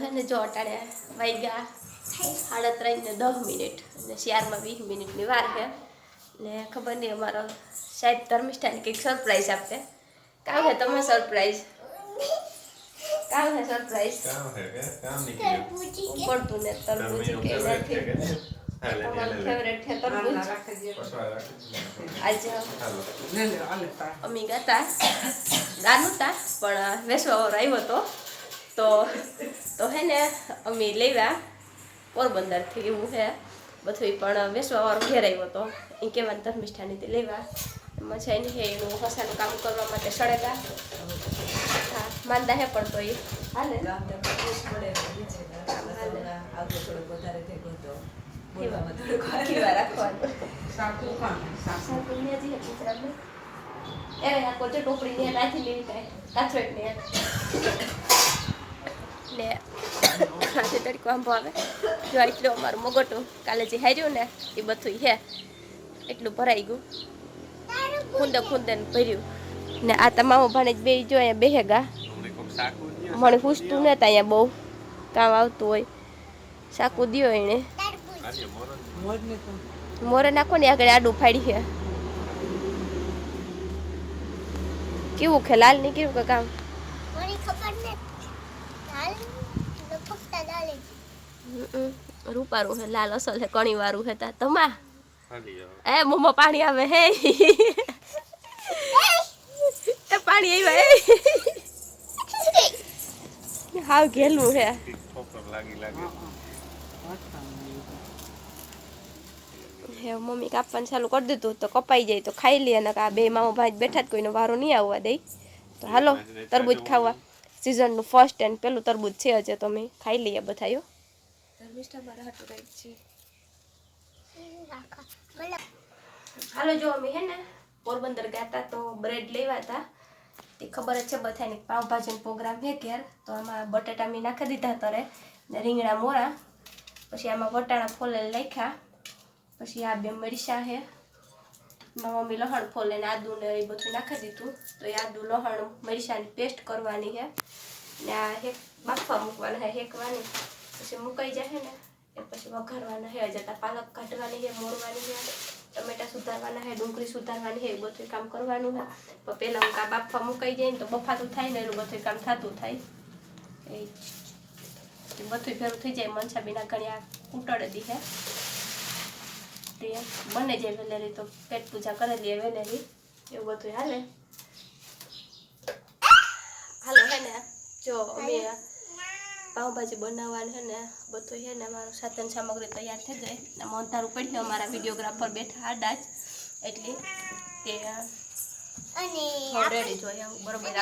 હે ને જો અટાડે વાગ્યા 3:30 ને 10 મિનિટ અને શિયારમાં 20 મિનિટની વાર છે ને ખબર નહીં અમારો શાયદ ધર્મિષ્ઠાને કંઈક સરપ્રાઈઝ આપે કામ છે તમે સરપ્રાઈઝ કામ છે સરપ્રાઈઝ કામ નહીં પડતું ને તરબૂચ કે નથી તમારું ફેવરેટ છે તરબૂચ આજે અમે ગયા ગાનું હતા પણ વેસવા વાળો આવ્યો હતો તો હે ને અમે લેવા પોરબંદરથી એવું છે બધું પણ વેસવા વાળો ઘેર આવ્યો હતો એ કહેવાનું ધર્મિષ્ઠાનીથી લેવા એમાં છે ને એનું હસાનું કામ કરવા માટે સળેગા હા માંદા હે પણ તો એ હાલે ટોપડી નાખી લેવી કાંઈ કાથરેટ ને આજે તરીકો આંબો આવે જો એટલું અમારું મગટું કાલે જે હાર્યું ને એ બધું છે એટલું ભરાઈ ગયું ખૂંદે ને ભર્યું ને આ તમામ ભાણે બે જો અહીંયા બેહેગા મને પૂછતું ને અહીંયા બહુ કામ આવતું હોય સાકું દ્યો એને મોરે નાખો ને આગળ આડું ફાડી છે કેવું છે લાલ ની કેવું કે કામ રૂપારું છે લાલ અસલ છે કણી વાળું છે તમા એ મોમાં પાણી આવે હે એ પાણી આવ્યા હાવ ઘેલું છે હે મમ્મી કાપવાનું ચાલુ કરી દીધું તો કપાઈ જાય તો ખાઈ લે ને આ બે મામા ભાઈ બેઠા જ કોઈનો વારો નહીં આવવા દે તો હાલો તરબૂચ ખાવા સિઝનનું ફર્સ્ટ એન્ડ પેલું તરબૂચ છે હજે તો અમે ખાઈ લઈએ બધાયો ધર્મિષ્ઠા મારા હાટું રાઈટ છે હાલો જો અમે હે ને પોરબંદર ગયા હતા તો બ્રેડ લેવા હતા તે ખબર જ છે બધાને પાવભાજીનો પ્રોગ્રામ છે ઘેર તો આમાં બટાટા મેં નાખી દીધા તરે ને રીંગણા મોરા પછી આમાં વટાણા ફોલેલ નાખ્યા પછી આ બે મરચાં છે એમાં મમ્મી લસણ ફોલે ને આદુ ને એ બધું નાખી દીધું તો એ આદુ લસણ મરચાંની પેસ્ટ કરવાની છે ને આ હેક બાફવા મૂકવાના છે હેકવાની પછી મુકાઈ જાય ને એ પછી વઘારવાના છે જતા પાલક કાઢવાની છે મોરવાની છે ટમેટા સુધારવાના છે ડુંગળી સુધારવાની છે એ બધું કામ કરવાનું છે પણ પહેલાં હું બાફવા મુકાઈ જાય ને તો બફાતું થાય ને એનું બધું કામ થતું થાય એ બધું ફેરું થઈ જાય મનસાબીના ઘણી આ કૂટળ દી છે તે બને જાય વેલેરી તો પેટ પૂજા કરી લઈએ વેલેરી એવું બધું હાલે હાલો હે ને જો અમે પાવભાજી બનાવવાનું છે ને બધું છે ને અમારું સાધન સામગ્રી તૈયાર થઈ ગઈ ને અંધારું પડ્યું અમારા વિડીયોગ્રાફર બેઠા આડા જ એટલે તે રેડી જોઈએ બરોબર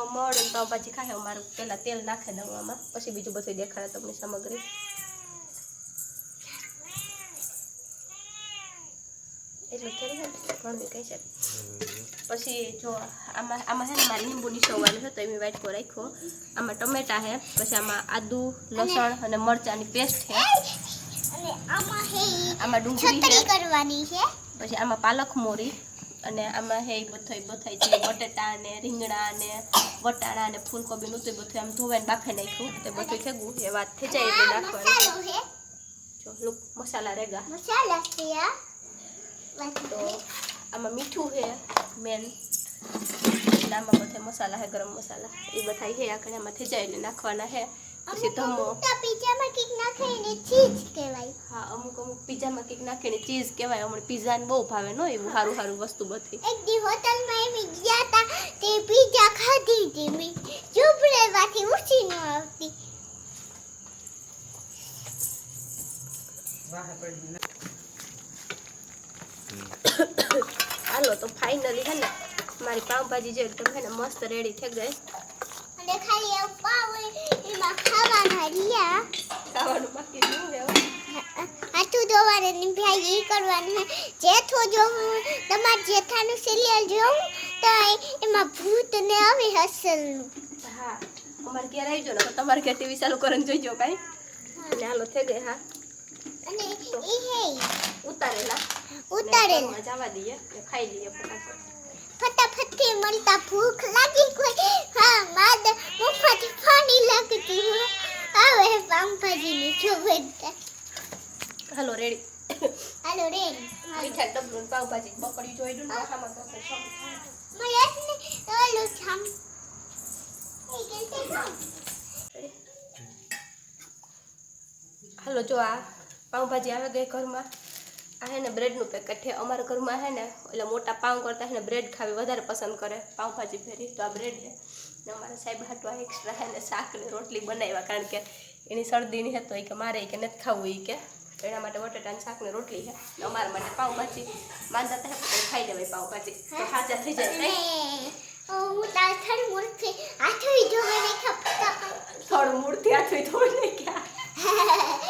મોડ પાવભાજી ખાય મારું પેલા તેલ નાખે દઉં આમાં પછી બીજું બધું દેખાડે તમને સામગ્રી એટલું થોડી ઘણું કહી છે પછી જો આમાં છે ને મારે લીંબુ નીસવવાનું છે તો એમ વાટકો રાખ્યો આમાં ટમેટા છે પછી આમાં આદુ લસણ અને મરચાંની પેસ્ટ છે આમાં ડુંગળી કરવાની છે પછી આમાં પાલક મોરી અને આમાં હે બધું છે બટેટા ને રીંગણા ને વટાણા ને ફૂલકોબીનું તો બધું આમ ધોવાઈને બાફે નાખ્યું તો બધું થેગું એ વાત થઈ જાય એટલે નાખવાનું જો લુક મસાલા રેગા તો આમાં મીઠું છે મેન આમાં બધા મસાલા છે ગરમ મસાલા એ બધા છે આખરે આમાં થઈ જાય એટલે નાખવાના છે પછી ધમો પીઝામાં કેક નાખીને ચીઝ કહેવાય હા અમુક પીઝામાં કેક નાખીને ચીઝ કહેવાય હમણાં પીઝાને બહુ ભાવે નો એવું સારું વસ્તુ બધી એક દી હોટલમાં એવી ગયા હતા તે પીઝા ખાધી હતી મેં ચૂપડેમાંથી ઉઠી ન આવતી હાલો તો ફાઇનલી હે ને મારી પાવભાજી જે એકદમ છે ને મસ્ત રેડી થઈ ગઈ અને ખાલી આ પાવ એમાં ખાવાના રહ્યા ખાવાનું બાકી ન હે હાથું ધોવાનું ભાઈ એ કરવાનું જેઠો જો તમાર જેઠાનું સિરિયલ જોઉં તો એમાં ભૂત ને આવે હસલનું હા અમાર ઘેર આવી જો ને તમાર ઘેર ટીવી ચાલુ કરીને જોઈજો કાઈ અને હાલો થઈ ગઈ હા અને ઈ હે ઉતારેલા જવા દઈએ ખાઈ લઈએ ફટાફટ મળતા ભૂખ લાગી કોઈ હા હાલો રેડી હાલો રેડ મીઠા ડબલું પાવભાજી બકડી જોઈ દઉં આમાં તો મને ઓલું છામ એ કેસે કામ હાલો જો આ પાવભાજી આવે ગઈ ઘરમાં આ હે ને બ્રેડનું પેકેટ છે અમારા ઘરમાં હે ને એટલે મોટા પાઉં કરતા હે ને બ્રેડ ખાવી વધારે પસંદ કરે પાવભાજી ફેરી તો આ બ્રેડ છે ને અમારા સાહેબ હાટવા એક્સ્ટ્રા હે ને શાક ને રોટલી બનાવ્યા કારણ કે એની શરદીની હે તો એ કે મારે કે નથી ખાવું એ કે એના માટે બટેટાની શાક ને રોટલી છે ને અમારા માટે પાવભાજી માંદા થાય તો ખાઈ લેવાય પાવભાજી તો હાજા થઈ જાય હું તાર થડ મૂળથી આઠવી જો મને ખપતા થોડું મૂળથી આઠવી થોડું નહીં ક્યાં